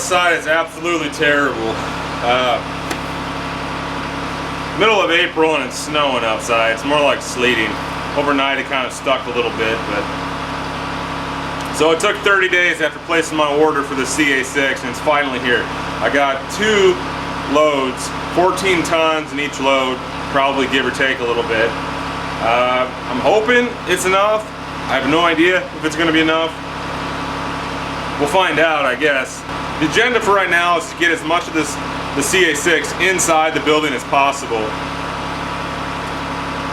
outside is absolutely terrible. Middle of April and it's snowing outside. It's more like sleeting. Overnight it kind of stuck a little bit, but so it took 30 days after placing my order for the CA6 and it's finally here. I got 2 loads, 14 tons in each load, probably give or take a little bit. I'm hoping it's enough. I have no idea if it's going to be enough. We'll find out, I guess. The agenda for right now is to get as much of the CA6 inside the building as possible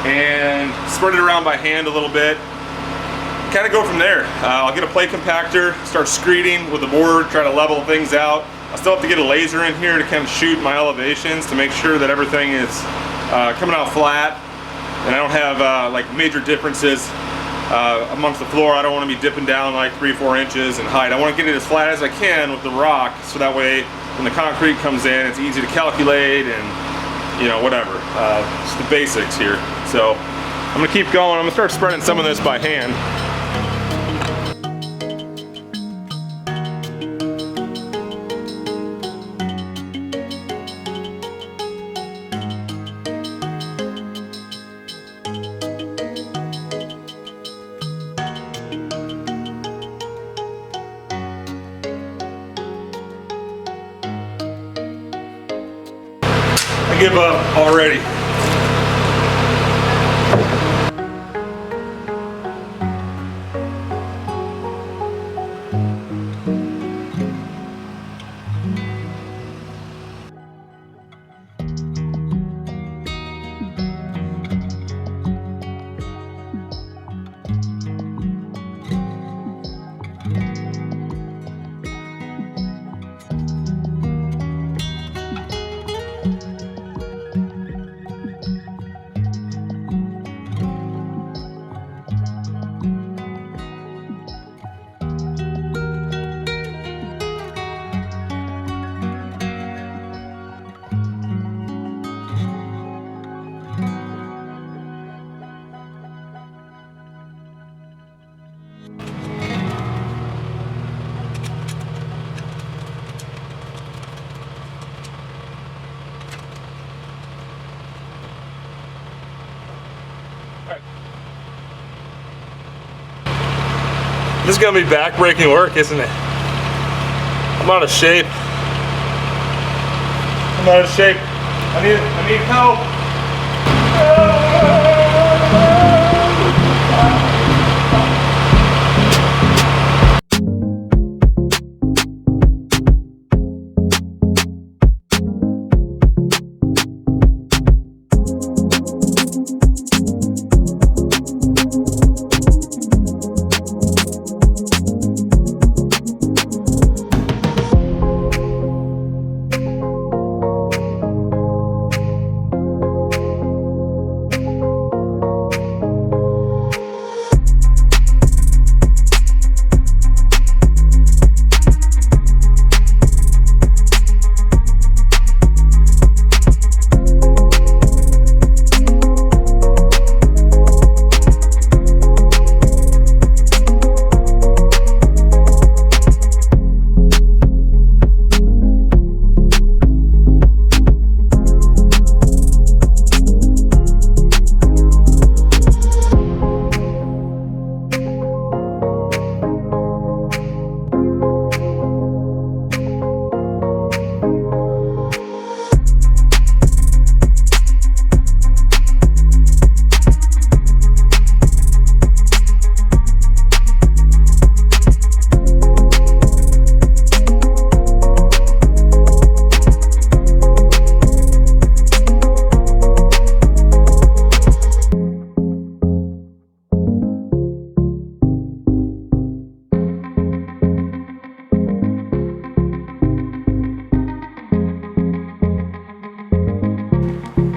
and spread it around by hand a little bit. Kind of go from there. I'll get a plate compactor, start screeding with the board, try to level things out. I still have to get a laser in here to kind of shoot my elevations to make sure that everything is coming out flat and I don't have like major differences amongst the floor. I don't want to be dipping down like 3-4 inches in height. I want to get it as flat as I can with the rock, so that way when the concrete comes in, it's easy to calculate and, you know, whatever. Just the basics here. So I'm gonna keep going. I'm gonna start spreading some of this by hand. I give up already. This is gonna be back-breaking work, isn't it? I'm out of shape. I need help.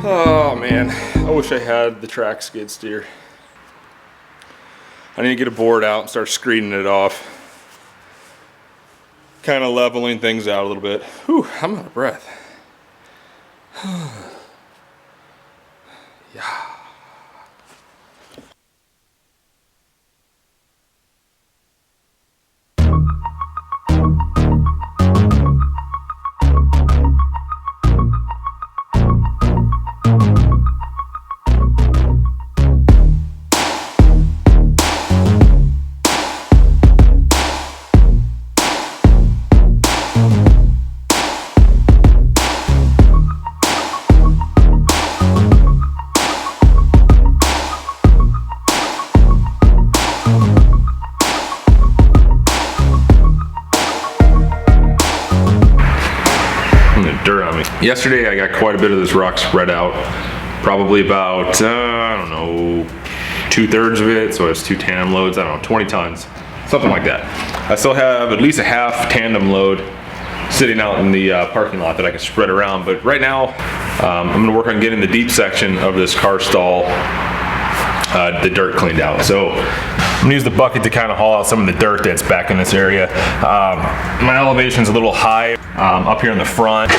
Oh man, I wish I had the track skid steer. I need to get a board out and start screeding it off. Kind of leveling things out a little bit. Whew, I'm out of breath. Yeah. Yesterday I got quite a bit of this rock spread out, probably about, I don't know, 2/3 of it, so it's 2 tandem loads, I don't know, 20 tons, something like that. I still have at least a half tandem load sitting out in the parking lot that I can spread around, but right now I'm gonna work on getting the deep section of this car stall, the dirt cleaned out. So I'm gonna use the bucket to kind of haul out some of the dirt that's back in this area. My elevation's a little high up here in the front.